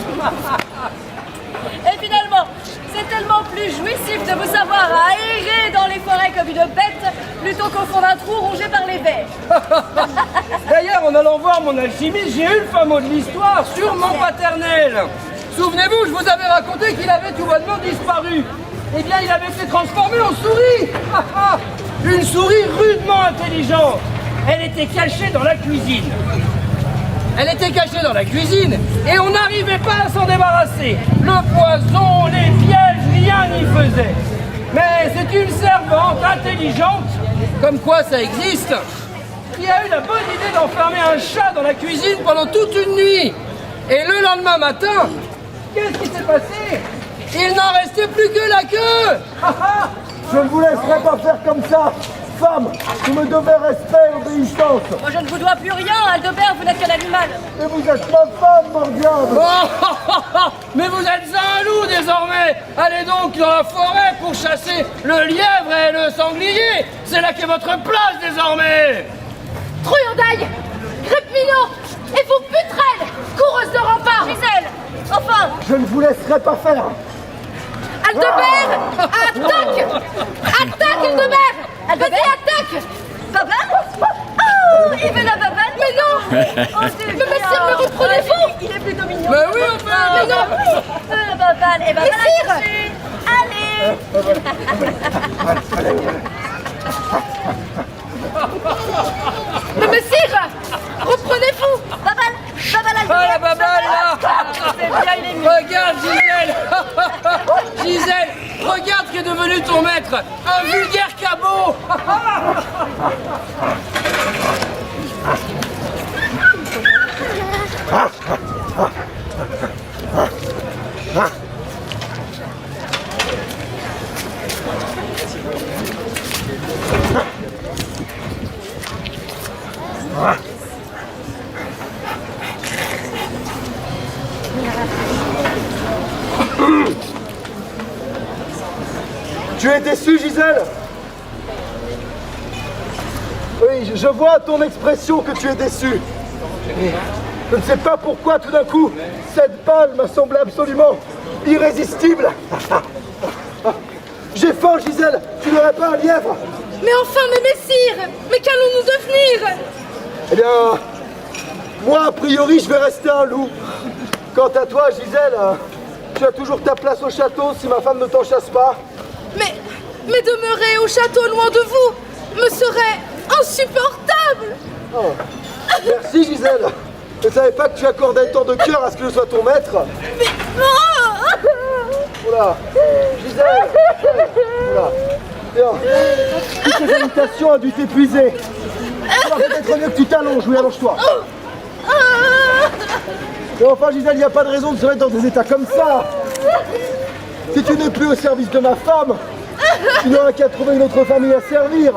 Et finalement, c'est tellement plus jouissif de vous savoir aérer dans les forêts comme une bête plutôt qu'au fond d'un trou rongé par les vers. D'ailleurs, en allant voir mon alchimiste, j'ai eu le fameux de l'histoire sur mon paternel. Souvenez-vous, je vous avais raconté qu'il avait tout bonnement disparu. Eh bien, il avait été transformé en souris. Une souris rudement intelligente. Elle était cachée dans la cuisine. Elle était cachée dans la cuisine et on n'arrivait pas à s'en débarrasser. Le poison, les pièges, rien n'y faisait. Mais c'est une servante intelligente, comme quoi ça existe, qui a eu la bonne idée d'enfermer un chat dans la cuisine pendant toute une nuit. Et le lendemain matin, qu'est-ce qui s'est passé? Il n'en restait plus que la queue. Je ne vous laisserai pas faire comme ça. Femme, vous me devez respect et obéissance. Moi, je ne vous dois plus rien, Aldebert, vous n'êtes qu'un animal. Et vous êtes ma femme, mon diable. Mais vous êtes un loup désormais. Allez donc dans la forêt pour chasser le lièvre et le sanglier. C'est là qu'est votre place désormais. Troyandaille, Grepmino et vos putrelles, coureuses de rempart. Gisèle, enfin. Je ne vous laisserai pas faire. Aldebert, attaque. Attaque, Aldebert. Vas-y, attaque. Babane. Oh, il veut la babane. Mais non. Oh, c'est Mais messire, me reprenez-vous? Il est plutôt mignon. Mais oui, on peut. Mais non. La babane. Et babane. Messire. Allez. Mais messire, reprenez-vous. Babane. Babane, Ah, Aldebert. la babane là. C'est bien, il est mignon. Regarde Gisèle. Gisèle, regarde ce qu'est devenu ton maître. Un vulgaire cabot. Tu es déçu, Gisèle? Oui, je vois à ton expression que tu es déçu. Je ne sais pas pourquoi tout d'un coup, cette balle m'a semblé absolument irrésistible. J'ai faim, Gisèle. Tu n'aurais pas un lièvre? Mais enfin, mais messire, mais qu'allons-nous devenir? Eh bien, moi, a priori, je vais rester un loup. Quant à toi, Gisèle, tu as toujours ta place au château si ma femme ne t'en chasse pas. Mais demeurer au château loin de vous me serait insupportable. Oh. Merci, Gisèle. Je ne savais pas que tu accordais tant de cœur à ce que je sois ton maître. Mais... Oh Oula, Gisèle, Oula. Bien. Toutes tes invitations ont dû t'épuiser. Il va peut-être mieux que tu t'allonges, oui, allonge-toi. Mais enfin, Gisèle, il n'y a pas de raison de se mettre dans des états comme ça. Si tu n'es plus au service de ma femme, tu n'auras qu'à trouver une autre famille à servir.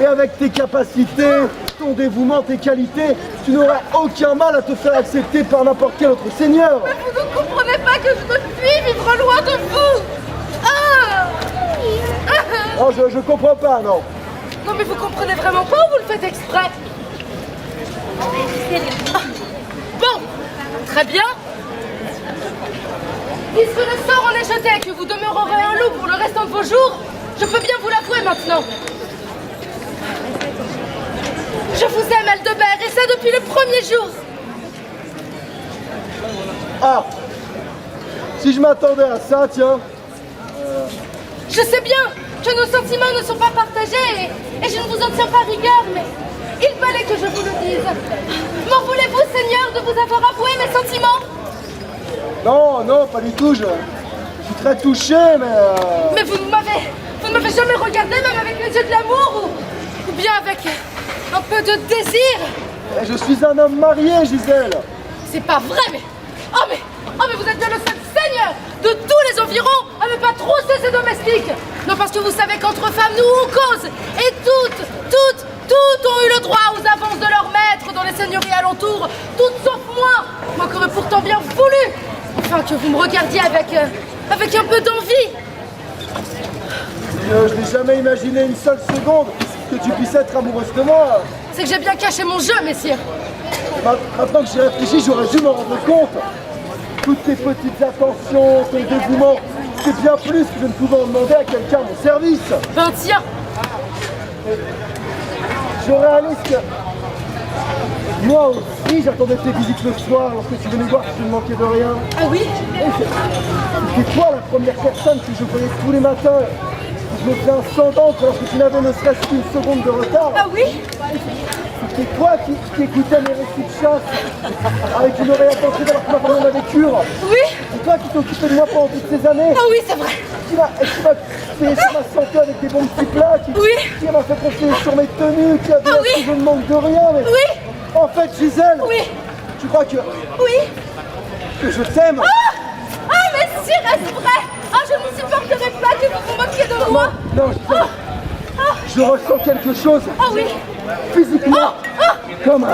Et avec tes capacités, ton dévouement, tes qualités, tu n'auras aucun mal à te faire accepter par n'importe quel autre seigneur. Mais vous ne comprenez pas que je ne puis vivre loin de vous. Non, je comprends pas, non. Non mais vous comprenez vraiment pas ou vous le faites exprès? Bon, très bien. Puisque le sort en est jeté et que vous demeurerez un loup pour le restant de vos jours, je peux bien vous l'avouer maintenant. Je vous aime, Aldebert, et ça depuis le premier jour. Ah, si je m'attendais à ça, tiens. Je sais bien que nos sentiments ne sont pas partagés et je ne vous en tiens pas rigueur, mais il fallait que je vous le dise. M'en voulez-vous, Seigneur, de vous avoir avoué mes sentiments? Non, non, pas du tout, je suis très touché, mais... Mais vous ne m'avez jamais regardé, même avec les yeux de l'amour, ou bien avec un peu de désir. Je suis un homme marié, Gisèle. C'est pas vrai, mais... Oh, mais vous êtes bien le seul seigneur de tous les environs à ne pas trousser ses domestiques. Non, parce que vous savez qu'entre femmes, nous, on cause. Et toutes ont eu le droit aux avances de leur maître dans les seigneuries alentours. Toutes sauf moi qui aurais pourtant bien voulu. Enfin, que vous me regardiez avec un peu d'envie. Je n'ai jamais imaginé une seule seconde que tu puisses être amoureuse de moi. C'est que j'ai bien caché mon jeu, messire. Maintenant que j'y réfléchis, j'aurais dû m'en rendre compte. Toutes tes petites attentions, ton dévouement, c'est bien plus que je ne pouvais en demander à quelqu'un à mon service. Ben tiens. Je réalise que moi aussi j'attendais tes visites le soir lorsque tu venais voir si je ne manquais de rien. Ah oui? C'était toi la première personne que je voyais tous les matins. Je me faisais un sang d'encre lorsque tu n'avais ne serait-ce qu'une seconde de retard. Ah oui? C'était toi qui écoutais mes récits de chasse avec une oreille attentive alors que ma femme avait cure. Oui? C'est toi qui t'es occupé de moi pendant toutes ces années. Ah oui, c'est vrai. Qui m'a payé sur ma santé avec des bons petits plats. Qui m'a fait conseiller sur mes tenues. Qui a dit que je ne manque de rien. Mais... Oui. En fait, Gisèle. Oui. Tu crois que... Oui. Que je t'aime. Ah, mais si, reste vrai. Ah, je ne supporterai pas que vous vous moquiez de moi. Non, Gisèle. Je ressens quelque chose. Ah oui. Physiquement. Comme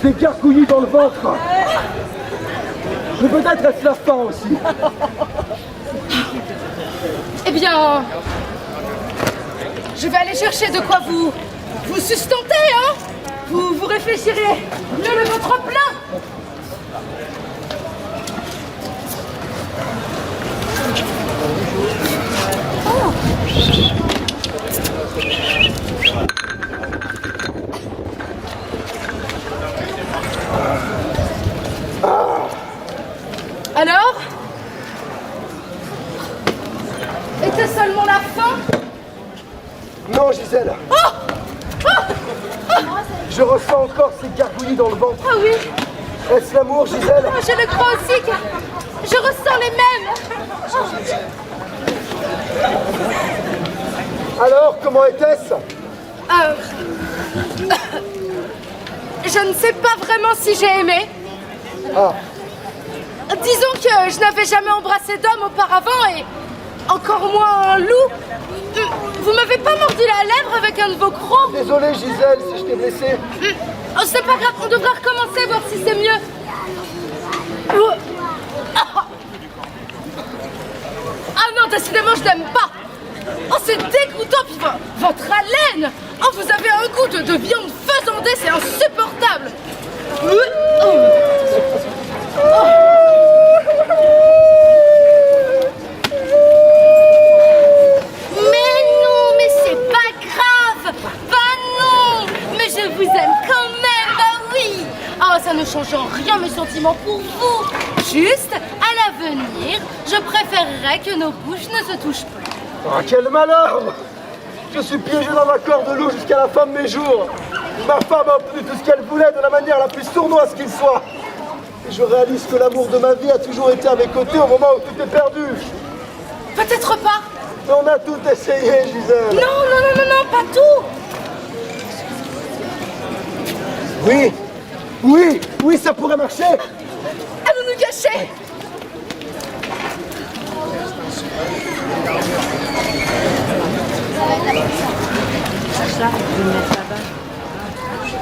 des gargouillis dans le ventre. Mais peut-être est-ce la faim aussi. Eh bien, je vais aller chercher de quoi vous sustenter, hein. Vous réfléchirez mieux de votre plat. Alors? Était seulement la faim? Non, Gisèle. Je ressens encore ces gargouillis dans le ventre. Ah oui? Est-ce l'amour, Gisèle? Je le crois aussi que je ressens les mêmes. Alors, comment était-ce? Je ne sais pas vraiment si j'ai aimé. Ah, Disons que je n'avais jamais embrassé d'homme auparavant et encore moins un loup. Vous m'avez pas mordu la lèvre avec un de vos crocs? désolé, Gisèle, si je t'ai blessé. Oh, c'est pas grave, on devra recommencer, voir si c'est mieux. Ah non, décidément, je n'aime pas. Oh, c'est dégoûtant, puis votre haleine. Oh, vous avez un goût de viande faisandée, c'est insupportable. Mais non, mais c'est pas grave. Bah non, mais je vous aime quand même, bah oui. Oh, ça ne change en rien mes sentiments pour vous. Juste, à l'avenir, je préférerais que nos bouches ne se touchent plus. Ah, quel malheur! Je suis piégé dans un corps de loup jusqu'à la fin de mes jours. Ma femme a obtenu tout ce qu'elle voulait de la manière la plus sournoise qu'il soit. Et je réalise que l'amour de ma vie a toujours été à mes côtés au moment où tout est perdu. Peut-être pas. On a tout essayé, Gisèle. Non, non, non, non, non, pas tout. Oui, oui, oui, ça pourrait marcher. Allons nous cacher.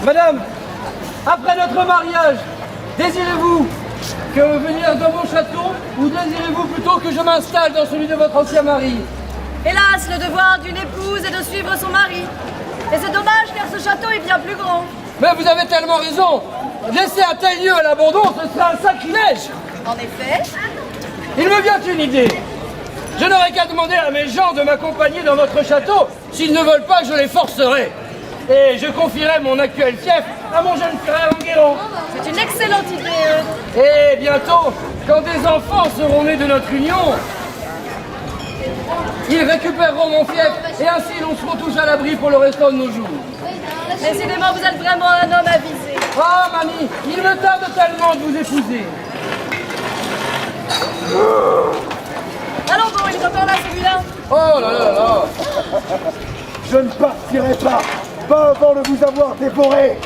Madame, après notre mariage, désirez-vous que venir dans mon château ou désirez-vous plutôt que je m'installe dans celui de votre ancien mari? Hélas, le devoir d'une épouse est de suivre son mari. Et c'est dommage car ce château est bien plus grand. Mais vous avez tellement raison. Laisser un tel lieu à l'abandon, ce serait un sacrilège. En effet, Il me vient une idée. Je n'aurai qu'à demander à mes gens de m'accompagner dans votre château. S'ils ne veulent pas, je les forcerai. Et je confierai mon actuel fief à mon jeune frère Enguerrand. c'est une excellente idée. Et bientôt, quand des enfants seront nés de notre union, ils récupéreront mon fief et ainsi nous serons tous à l'abri pour le restant de nos jours. Décidément, vous êtes vraiment un homme avisé. Ah, mamie, il me tarde tellement de vous épouser. Allons bon, il est encore là celui-là. Oh là là là là. Je ne partirai pas avant de vous avoir dévoré.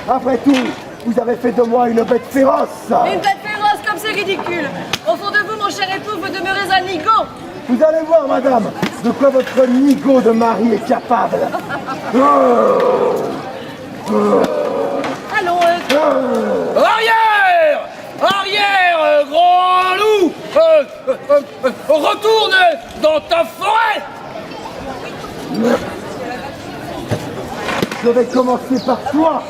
Après tout, vous avez fait de moi une bête féroce. Une bête féroce comme c'est ridicule. Au fond de vous, mon cher époux, vous demeurez un nigaud. Vous allez voir, madame, de quoi votre nigaud de mari est capable. Allons, Arrière! Arrière, grand loup! Retourne dans ta forêt! Je vais commencer par toi.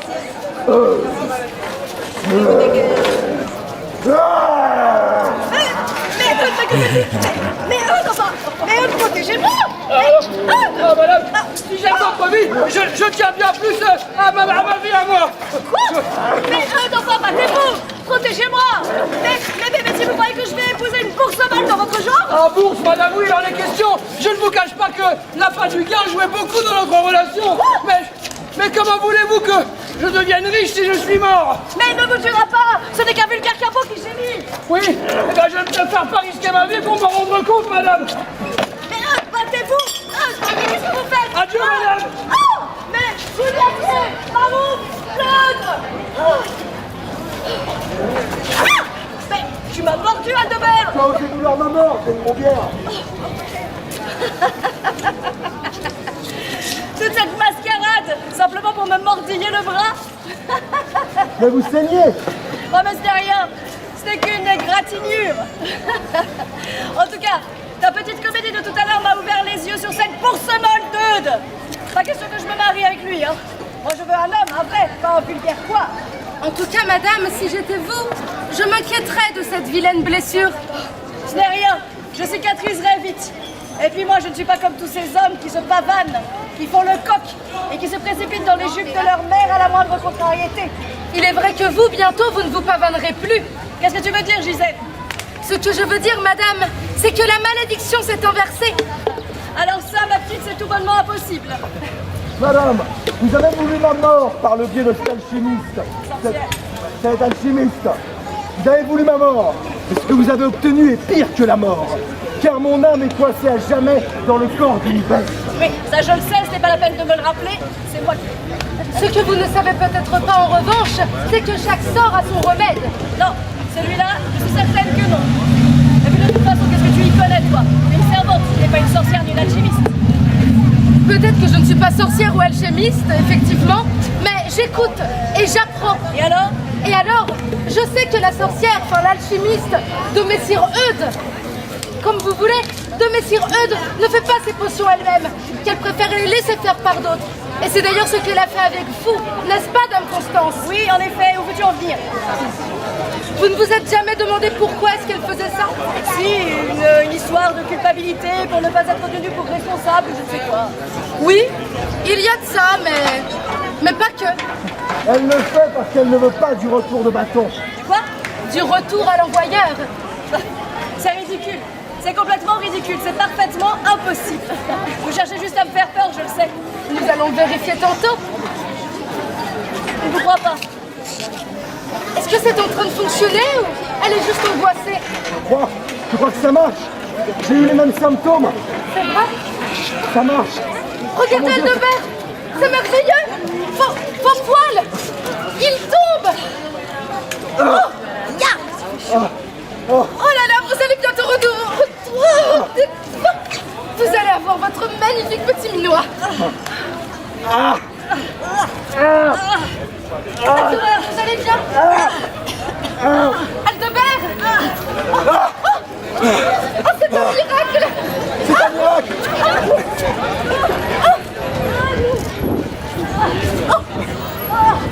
mais protégez-moi. Ah, madame, si j'ai votre vie, je tiens bien plus à ma vie à moi! Quoi? Mais d'enfant, battez-vous. Protégez-moi. Mais si vous croyez que je vais épouser une bourse-balle dans votre genre? En bourse, madame, oui, il en est question. Je ne vous cache pas que l'appât du gain jouait beaucoup dans notre relation. Mais comment voulez-vous que je devienne riche si je suis mort? Mais il ne vous tuera pas. Ce n'est qu'un vulgaire capot qui gémit. Oui, eh ben, je ne préfère pas risquer ma vie pour m'en rendre compte, madame. Mais battez-vous. Qu'est-ce que vous faites? Adieu, madame. Oh, mais Juliette, Marouf, Claude. Mais tu m'as mordu, Aldebert. Toi aussi, douleur ma mort, c'est une bombière. Toute cette mascarade, simplement pour me mordiller le bras. Mais vous saignez. Oh mais ce n'est rien, ce n'est qu'une égratignure. En tout cas, ta petite comédie de tout à l'heure m'a ouvert les yeux sur cette bourse molle d'Eudes. Pas question que je me marie avec lui, hein. Moi je veux un homme, un vrai, pas un vulgaire quoi. En tout cas, madame, si j'étais vous, je m'inquiéterais de cette vilaine blessure. Ce n'est rien, je cicatriserai vite. Et puis moi je ne suis pas comme tous ces hommes qui se pavanent, qui font le coq et qui se précipitent dans les jupes de leur mère à la moindre contrariété. Il est vrai que vous, bientôt, vous ne vous pavanerez plus. Qu'est-ce que tu veux dire, Gisèle? Ce que je veux dire, madame, c'est que la malédiction s'est inversée. Alors ça, ma petite, c'est tout bonnement impossible. Madame, vous avez voulu ma mort par le biais de cet alchimiste. Cet alchimiste. Vous avez voulu ma mort. Et ce que vous avez obtenu est pire que la mort. Car mon âme est coincée à jamais dans le corps d'une bête. Oui, ça je le sais, ce n'est pas la peine de me le rappeler, c'est moi qui... Ce que vous ne savez peut-être pas en revanche, c'est que chaque sort a son remède. Non, celui-là, je suis certaine que non. Et puis de toute façon, qu'est-ce que tu y connais, toi? Une servante, tu n'es pas une sorcière ni une alchimiste. Peut-être que je ne suis pas sorcière ou alchimiste, effectivement, mais j'écoute et j'apprends. Et alors? Et alors, je sais que la sorcière, enfin l'alchimiste de Messire Eudes, comme vous voulez, de Messire Eudes ne fait pas ses potions elle-même, qu'elle préfère les laisser faire par d'autres. Et c'est d'ailleurs ce qu'elle a fait avec vous, n'est-ce pas, Dame Constance? Oui, en effet, où veux-tu en venir? Vous ne vous êtes jamais demandé pourquoi est-ce qu'elle faisait ça? Si, une histoire de culpabilité pour ne pas être tenue pour responsable, je ne sais quoi. Oui, il y a de ça, mais pas que. Elle le fait parce qu'elle ne veut pas du retour de bâton. Quoi? Du retour à l'envoyeur. C'est ridicule. C'est complètement ridicule, c'est parfaitement impossible. Vous cherchez juste à me faire peur, je le sais. Nous allons vérifier tantôt. Je ne vous crois pas. Est-ce que c'est en train de fonctionner ou elle est juste angoissée? Je crois que ça marche. J'ai eu les mêmes symptômes. C'est vrai? Ça marche. Regardez Aldebert, c'est merveilleux. Vos poils, ils tombent. Oh, ya. Oh là là, vous allez bientôt retrouver. Vous allez avoir votre magnifique petit minois. Aldebert, vous allez bien? Aldebert. Oh, c'est un miracle. C'est un miracle.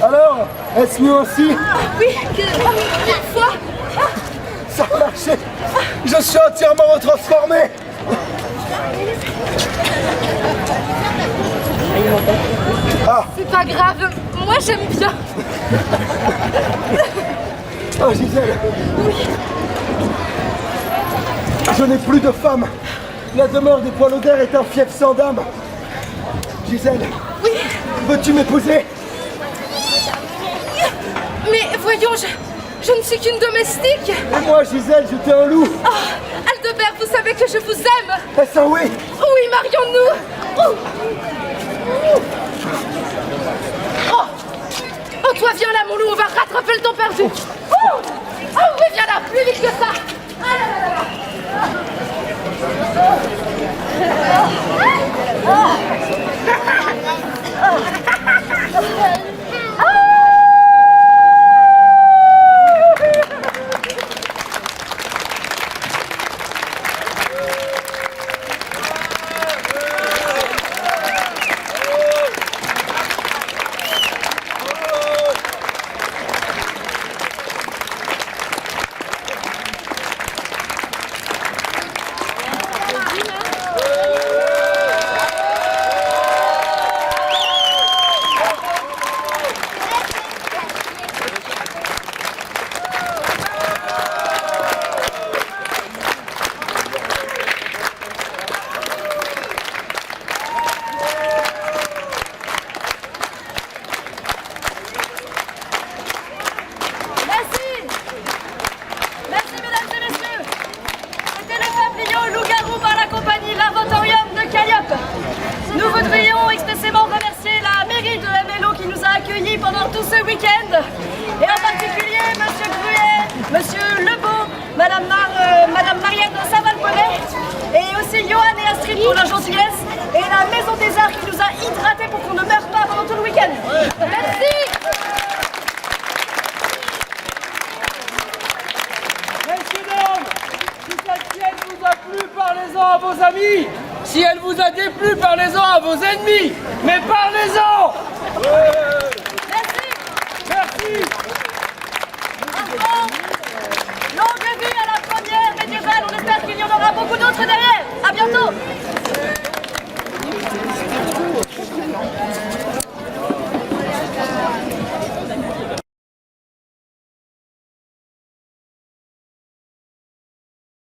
Alors, est-ce mieux aussi? Oui, une fois. Ça a marché. Je suis entièrement retransformé. C'est pas grave, moi j'aime bien. Oh Gisèle. Je n'ai plus de femme. La demeure des poils d'air est un fief sans dame. Gisèle. Oui. Veux-tu m'épouser? Mais voyons, je ne suis qu'une domestique. Et moi Gisèle, j'étais un loup. Oh, Aldebert, vous savez que je vous aime. Est-ce un oui? Oui, marions-nous. Oh, toi viens là mon loup, on va rattraper le temps perdu. Oh, oui, viens là, plus vite que ça. Ah là là là. Pendant tout ce week-end, et en particulier Monsieur Gruet, Monsieur Lebeau, Madame Marianne de Saval-Poney, et aussi Johan et Astrid pour leur gentillesse, et la Maison des Arts qui nous a hydratés pour qu'on ne meure pas pendant tout le week-end. Merci. Messieurs, dames, si cette pièce vous a plu, parlez-en à vos amis. Si elle vous a déplu, parlez-en à vos ennemis. Mais parlez-en. Merci. Longue vie à la première médiévale, on espère qu'il y en aura beaucoup d'autres derrière.